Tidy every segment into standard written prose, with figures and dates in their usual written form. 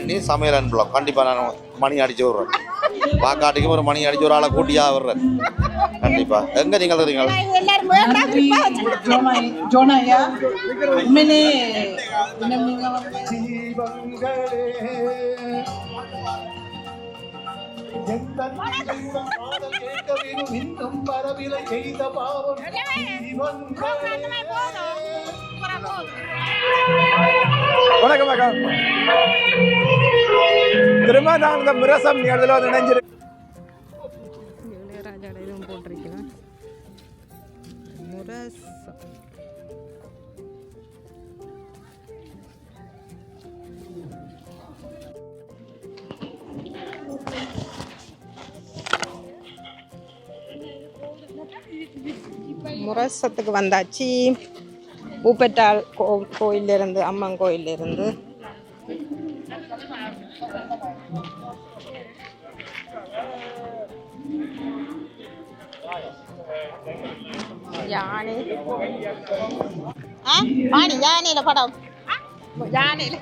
பண்ணி சமையல் அனுப்பலாம். கண்டிப்பாக நான் மணி அடிச்சு விட்றேன். பாக்காட்டுக்கும் ஒரு மணி அடிச்சு ஒரு ஆளை கூட்டியாக விடுறேன். கண்டிப்பாக. எங்கே நீங்கள் இருக்கிறீங்க? ஜோனாயா உண்மையிலே வணக்கம் வணக்கம். திரும்ப நான் இந்த முரசம் நேரத்தில் வந்து நினைஞ்சிரு இளையராஜா இதுவும் போட்டிருக்கிறேன். முரசம் முரசத்துக்கு வந்தாச்சு. பூப்பெட்டால் கோயிலிருந்து, அம்மன் கோயிலிருந்து. யானை பாடி யானையில படம் யானையில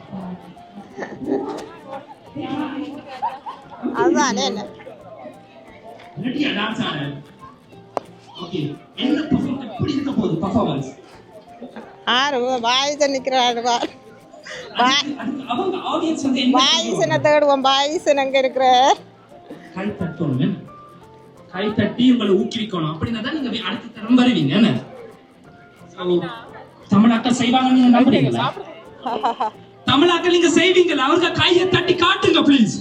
அதுதானே என்ன ஆறு பாய்ஸை நிற்கிறாரு. பாய்ஸனை தேடுவோம். பாய்ஸன் அங்கே இருக்கிற கை தட்டி உங்களை ஊக்குவிக்கணும். அப்படின்னா தான் நீங்க அடுத்த தரம் வருவீங்க. தமிழாக்கள் செய்வாங்கன்னு நீங்க நம்புறீங்களா? தமிழாக்கள் நீங்க செய்வீங்களா? அவருக்கு கையை தட்டி காட்டுங்க ப்ளீஸ்.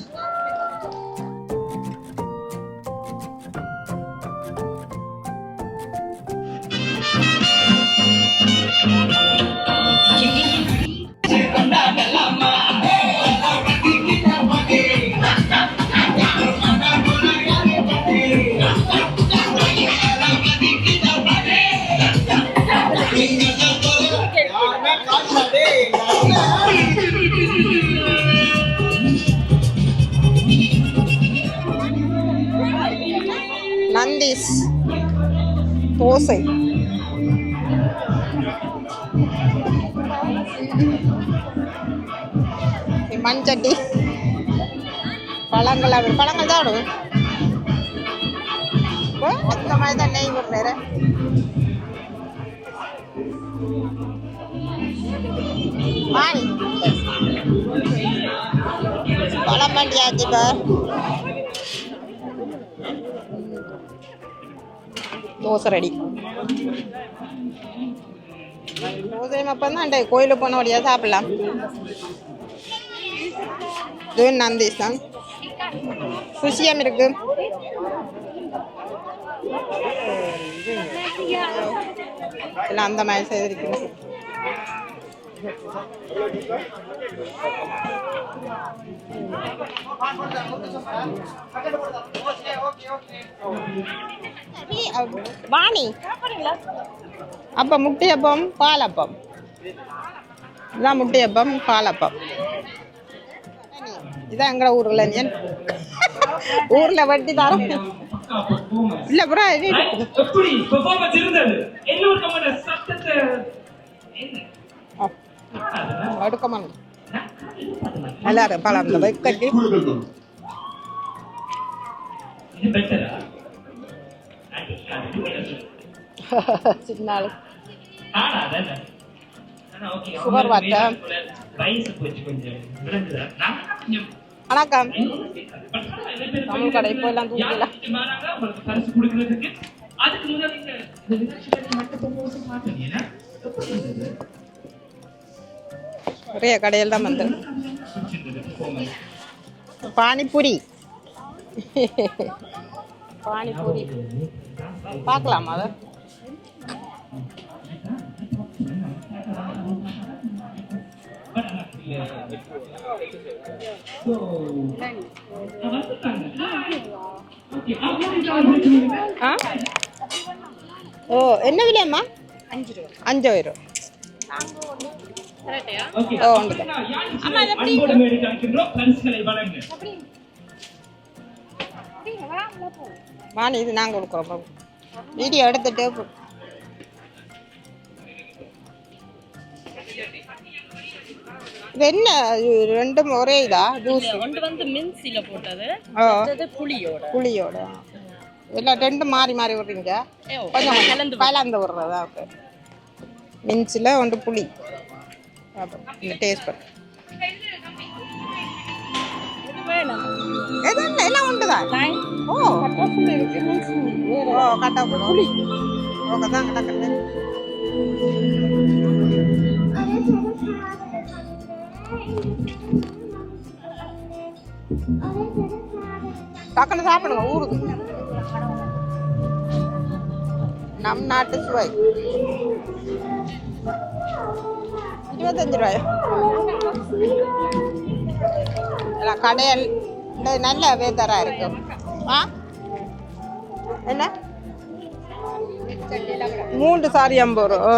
நந்தீஸ் தோசை மண்சட்டி பழங்கள் பழங்கள் தான் விடுவோம். அந்த மாதிரி தான் நெய் விடுற பழம் வண்டியாச்சு. பார் தோசை ரெடி. தோசை அப்பந்தான் கோயிலுக்கு போன வழியா சாப்பிடலாம். இது நந்தீஸ் தான். சுஷியம் இருக்கு. எல்லாம் அந்த மாதிரி செய்திருக்கணும். வாணி அப்பம் முட்டையப்பம் பாலப்பம். இதான் முட்டையப்பம் பாலப்பம். இதான் எங்கட ஊர்ல ஊர்ல வட்டி தரோம் இல்ல ப்ரோ. எப்படி பெர்ஃபார்மன்ஸ் இருந்தது? எல்லோருக்கும் சத்தத்தை எடுக்கமா எல்லாரும் பழம் இந்த பைக் கட்டி இது பெட்டரா? சிக்னல் ஆனா அதான் ஓகே. சுகர் வாட்டர் வயசு போச்சு கொஞ்சம் விளங்குதா? நான் கொஞ்சம் வணக்கம். தமிழ் கடை இப்போ எல்லாம் தூக்கல மாறாங்க உங்களுக்கு பரிசு கொடுக்கிறதுக்கு. அதுக்கு முன்னாடி இந்த நிகழ்ச்சிக்கு மட்டும் ப்ரமோஷன் மாட்டீங்க. நிறைய கடையில் தான் வந்து பானிபூரி பானிபூரி பார்க்கலாமா? அதை ஓ என்ன விலையம்மா? 5 ரூபா. வாணி இது நாங்கள் கொடுக்குறோம். வீடியோ எடுத்துட்டு இது என்ன ரெண்டும் ஒரே இதா ஜூஸ்? ஒன்று வந்து மின்சில போட்டது, ஓ மற்றது புளியோட. புளியோட எல்லாம் ரெண்டும் மாறி மாறி விடுறீங்க, கொஞ்சம் கலந்து விடுறதா? ஓகே. மின்சில் ஒன்று புளி. இந்த டேஸ்ட் பண்ணு. எல்லாம் உண்டு தான். ஓ ஓ கட்டா புளி. ஓகே தான் கட்டா. டக்குன்னு சாப்பிடுங்க, ஊருக்கு. நம் நாட்டு சுவை. 25 ரூபாய். கடையல் நல்ல வேதரா இருக்கு. ஆ என்ன 3 சாரி 50 ரூபா. ஓ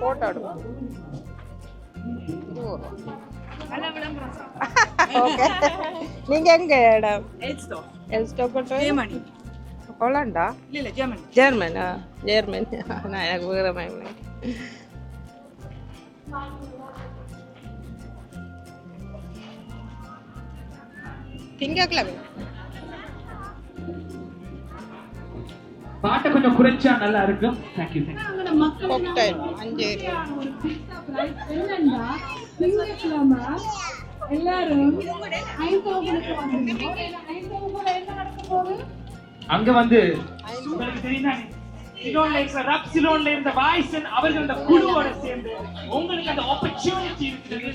போட்டோ எடுப்போம். ஓகே. நீங்க எங்க இடம்? எல்ஸ்டோ போட்டோ. ஜெர்மனி. ஹாலண்டா? இல்ல ஜெர்மனி. ஜெர்மனா? ஜெர்மன். நான் எனக்கு வேற மாதிரி. திங்கக்கிழமை பாட்டை கொஞ்சம் குறைச்சா நல்லா இருக்கும். தேங்க்யூ. காக்டைல் 5. அங்க வந்து உங்களுக்கு தெரியுமா, சிலோன்ல இருந்த வாய்ஸன் அவர்கள் அந்த குழுவோட சேர்ந்து உங்களுக்கு அந்த ஆப்பர்ச்சுனிட்டி இருக்குது.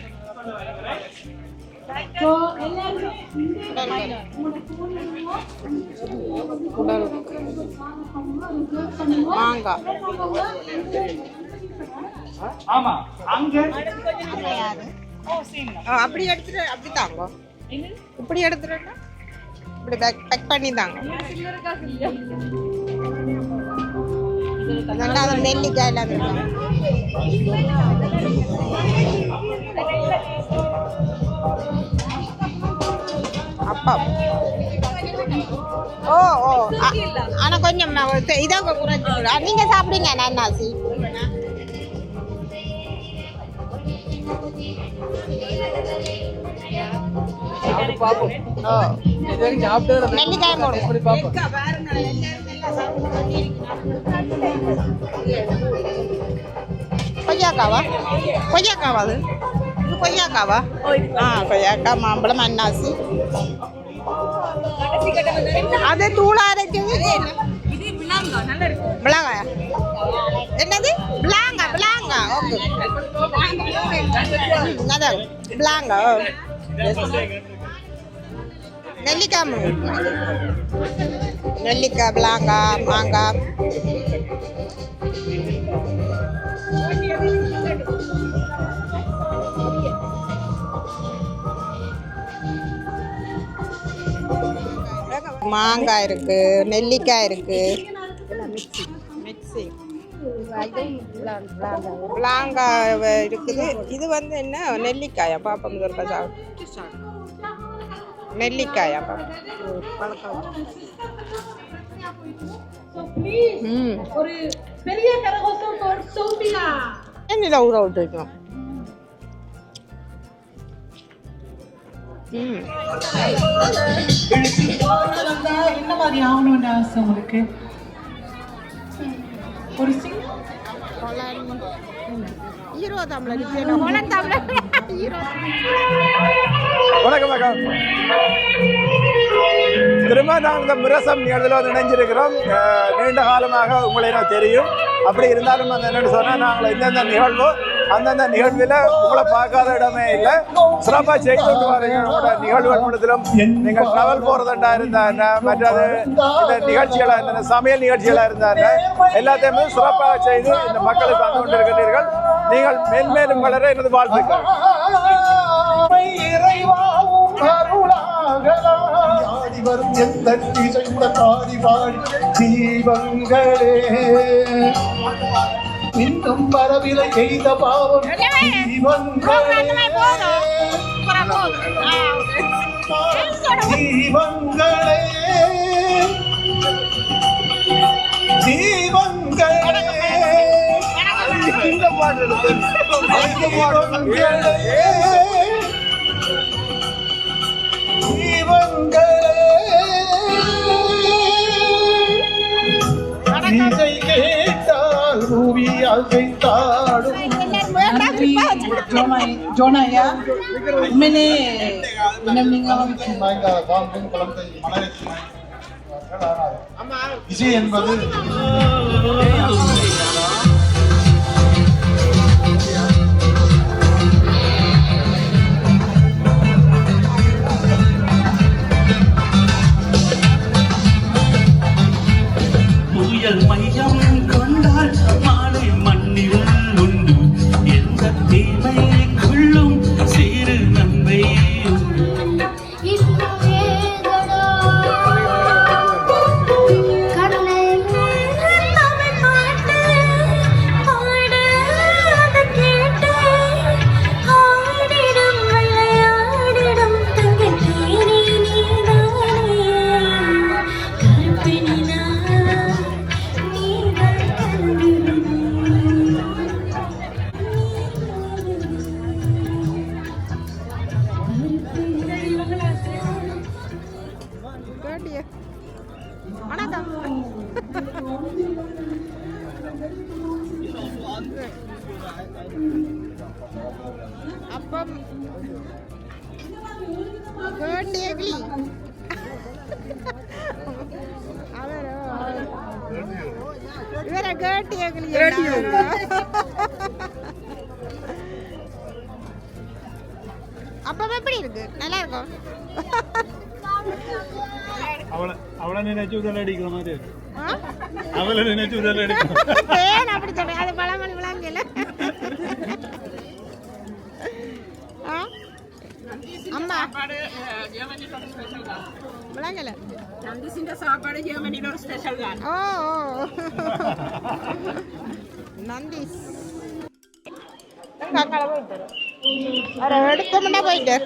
மாங்காய். ஆமா அங்க அப்படி எடுத்துட்டு அப்படி தாங்க. இப்படி எடுத்துட்டு இப்படி பேக் பண்ணி தாங்க. நல்லா நெல்லிக்காய் எல்லாம் இருக்கு. அப்பா ஓ ஓ ஆனா கொஞ்சம் இதாக குறைச்சி. நீங்க சாப்பிடுங்க நன்னாசி. நெல்லிக்காய் போடுவோம். கொய்யாக்காவா? கொய்யாக்காவா? அது இது கொய்யாக்காவா? ஆ கொய்யாக்கா, மாம்பழம், அன்னாசி. அது தூளா இருக்குது. பிளாங்காயா? என்னது பிளாங்கா? பிளாங்கா. ஓகே. அதான் பிளாங்கா. நெல்லிக்காய். நெல்லிக்காய், பிளாங்கா, மாங்காய். மாங்காய் இருக்கு, நெல்லிக்காய் இருக்கு, பிளாங்காய் இருக்குது. இது வந்து என்ன நெல்லிக்காயா? பாப்பா நெல்லிக்காயா? ஒரு பெரிய கரகோசம் சோபியா என்ன ஊற விட்டுருக்கோம். என்ன மாதிரி ஆகணும்னு ஆசை உங்களுக்கு? ஒரு வணக்கம் வணக்கம். திரும்ப நாங்கள் இந்த முரசம் நிகழ்வில் இணைஞ்சிருக்கிறோம். நீண்ட காலமாக உங்களை எனக்கு தெரியும். அப்படி இருந்தாலும் அந்த என்னென்னு சொன்னால் நாங்கள் எந்தெந்த நிகழ்வோ அந்தந்த நிகழ்வில் உங்களை பார்க்காத இடமே இல்லை. சிறப்பாக செய்து வரீங்க. உங்களோட நிகழ்வுகள் முழுதிலும் நீங்கள் ட்ராவல் போகிறதுண்டா இருந்தாங்க, மற்றது இந்த நிகழ்ச்சிகளாக இருந்தன, சமையல் நிகழ்ச்சிகளாக இருந்தாங்க, எல்லாத்தையுமே சிறப்பாக செய்து இந்த மக்களுக்கு வந்து கொண்டிருக்கிறீர்கள். நீங்கள் மேன்மேலும் வளர எனது வாழ்த்துக்கள். வரும் எந்த தீபங்களே இன்னும் வரவில்லை எய்த பாவம் தீபங்களே இசை கேட்டால் பூமி அசைத்தாடும். ஜோனாயா உண்மையிலே இன்னும் நீங்க இசை என்பது புயல் மையம் கொண்டால் மாலை மண்ணில் உண்டு எந்த தீமைக்குள்ளும் சிறு நன்மை உண்டு. வணக்கம். அப்பம் கேட்டேகலி இவரை கேட்டேகலி அப்பம் எப்படி இருக்கு? நல்லா இருக்கும். அவளை நினைச்சு உதல் அடிக்கிற மாதிரி அவளை நினைச்சு உதல் அடிக்கிற ஏன் அப்படி சொல்றேன்? அது பழமொழி விளங்கல. அம்மா விளங்கல. சாப்பாடு ஜெர்மனில ஒரு ஸ்பெஷல் தான். ஓ நந்தி எடுத்தோம்னா போயிட்டு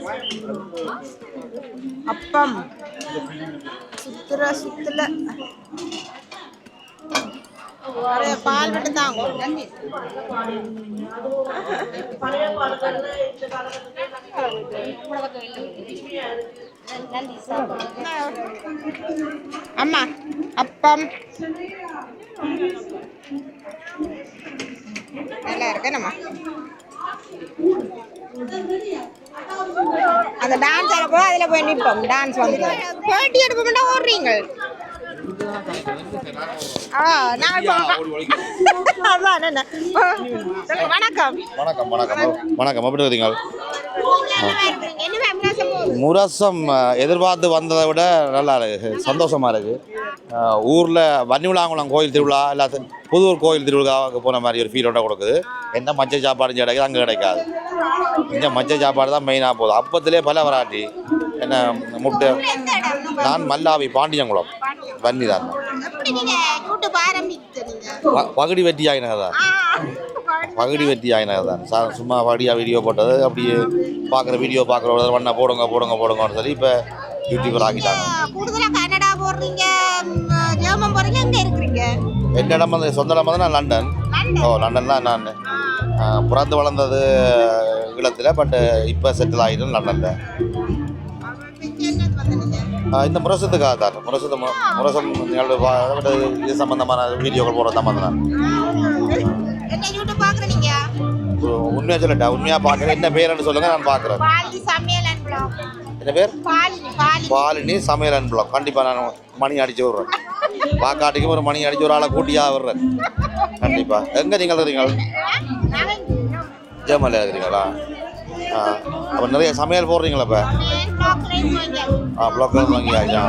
அப்பம் சுத்துல நிறைய பால் விட்டு தாங்க. அம்மா அப்பம் நல்லா இருக்கு. நம்ம அந்த டான்ஸ் ஆடப்போ அதில் போய் நிற்போம். டான்ஸ் வந்து பேட்டி எடுப்போம்னா ஓடுறீங்க. வணக்கம். வணக்கம் வணக்கம் வணக்கம். எப்படி இருக்கீங்க? முரசம் எதிர்பார்த்து வந்ததை விட நல்லா இருக்கு, சந்தோஷமா இருக்கு. ஊரில் வன்னிவிளாங்குளம் கோயில் திருவிழா எல்லாத்தையும் புதூர் கோயில் திருவிழாவுக்கு போன மாதிரி ஒரு ஃபீலோட கொடுக்குது. என்ன மச்ச சாப்பாடு கிடைக்குது அங்கே கிடைக்காது. இங்கே மச்ச சாப்பாடு தான் மெயினாக போகுது. அப்பத்திலே பல வராட்டி என்ன முட்டை. நான் மல்லாவி பாண்டியங்குளம் வன்னி தான். பகுடி வெட்டி ஆகினதான் பகுடி வெட்டி ஆகினதான் சும்மா படியாக வீடியோ போட்டது. அப்படியே பார்க்குற வீடியோ பார்க்குற வண்ணா போடுங்க போடுங்க போடுங்கன்னு சொல்லி இப்போ யூடியூபர் ஆகிட்டாங்க. கனடா போடுறீங்க, ஜெர்மன் போறீங்க, எங்க இருக்கிறீங்க? எந்த இடம் வந்து சொந்த இடம் வந்து நான் லண்டன். லண்டன் தான் நான் பிறந்து வளர்ந்தது ஈழத்தில். பட் இப்போ செட்டில் ஆகிட்டேன் லண்டனில். இந்த முரசத்துக்காக தான். முரசம் நிகழ்வு இது சம்பந்தமான வீடியோக்கள் போடுறது தான் வந்தேன். உண்மையாக சொல்லட்டா? உண்மையாக பார்க்குறேன். என்ன பேருன்னு சொல்லுங்க, நான் பார்க்குறேன். என்ன பேர்? பாலினி சமையல் அண்ட் பிளாக். கண்டிப்பாக நான் மணி அடிச்சு விட்றேன். பாக்காட்டுக்கும் ஒரு மணி அடிச்சு ஒரு ஆளை கூட்டியாக விடுறேன். கண்டிப்பாக. எங்கே நீங்கள் இருக்கிறீங்க? ஜெர்மனில் இருக்கிறீங்களா? அப்போ நிறைய சமையல் போடுறீங்களா? இப்போ பிளாக்கும் வாங்கியாச்சா?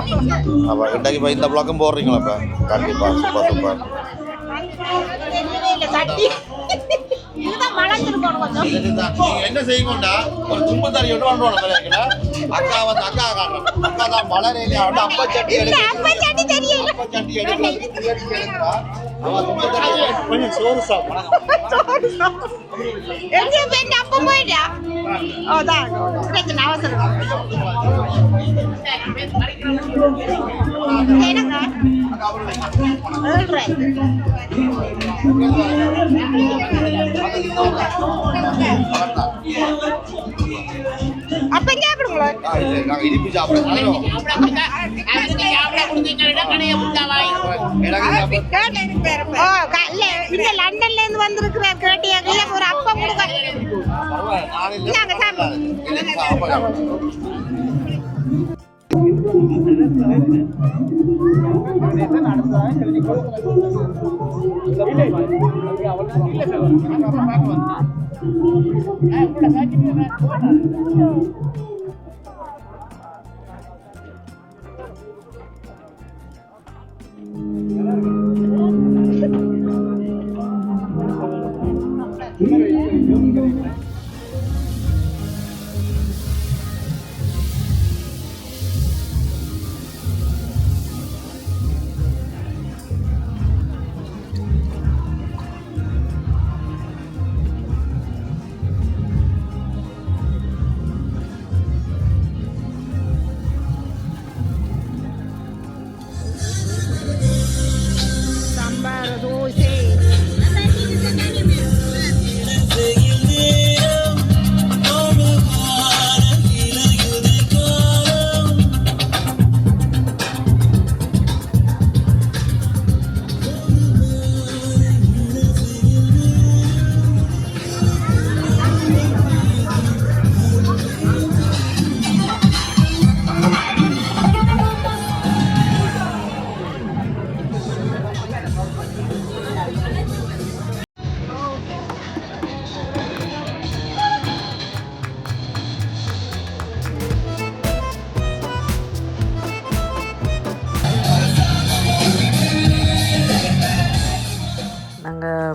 அப்போ இன்றைக்கு இப்போ இந்த பிளாக்கும் போடுறீங்களா? இப்போ கண்டிப்பாக. Super super. என்ன செய்யுங்கண்டா ஒரு சும்மா தறி ஒன்று பண்ணுவாங்க. அக்கா வந்து அக்கா காட்டுறேன். அக்கா தான் மலரையிலே அப்பச்சட்டி கொஞ்சம் சோறு சாப்பிடுறாங்க. அப்ப சாப்பிடுங்களா? இனிப்பு சாப்பிடுறோம். இங்க லண்டன்ல இருந்து வந்திருக்கிறார் கேட்டியா ஒரு அப்பா கொடுக்க.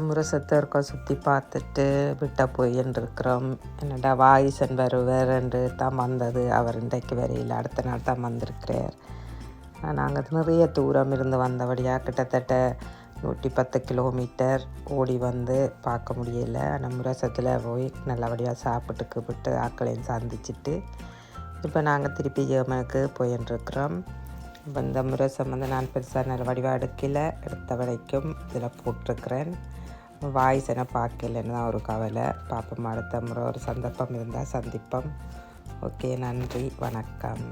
முரசத்தை இருக்கோம் சுற்றி பார்த்துட்டு விட்ட போயின்னு இருக்கிறோம். என்னடா வாய்ஸன் வருவார்ன்று தான் வந்தது. அவர் இன்றைக்கு வரையில் அடுத்த நாள் தான் வந்திருக்கிறார். நாங்கள் நிறைய தூரம் இருந்து வந்தபடியாக கிட்டத்தட்ட 110 கிலோமீட்டர் ஓடி வந்து பார்க்க முடியல. ஆனால் முரசத்தில் போய் நல்லபடியாக சாப்பிட்டு விட்டு ஆக்களையும் சந்திச்சுட்டு இப்போ நாங்கள் திருப்பி ஜெர்மனுக்கு போயின்ட்டுருக்குறோம். இப்போ இந்த முரசம் வந்து நான் பெருசாக நல்ல வடிவாக எடுத்த வரைக்கும் இதில் போட்டிருக்கிறேன். வாய்ஸ் என்ன பார்க்கலன்னு தான் ஒரு கவலை. பார்ப்போம், அடுத்த முறை ஒரு சந்தர்ப்பம் இருந்தால் சந்திப்போம். ஓகே, நன்றி, வணக்கம்.